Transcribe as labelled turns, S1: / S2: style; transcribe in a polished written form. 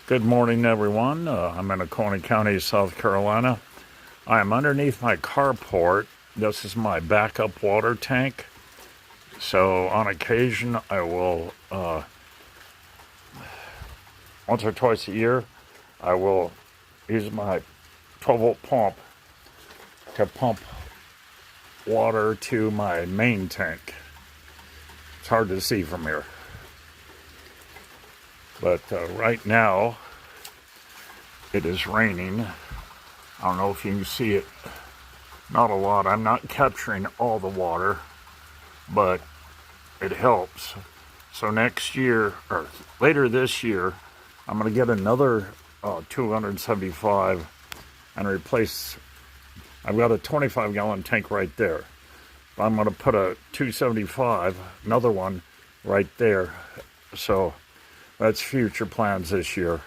S1: Good morning, everyone. I'm in Oconee County, South Carolina. I am underneath my carport. This is my backup water tank. So on occasion, I will, once or twice a year, I will use my 12-volt pump to pump water to my main tank. It's hard to see from here. But right now, it is raining. I don't know if you can see it. Not a lot. I'm not capturing all the water, but it helps. So next year, or later this year, I'm going to get another 275 and replace. I've got a 25-gallon tank right there. I'm going to put a 275, another one right there. So that's future plans this year.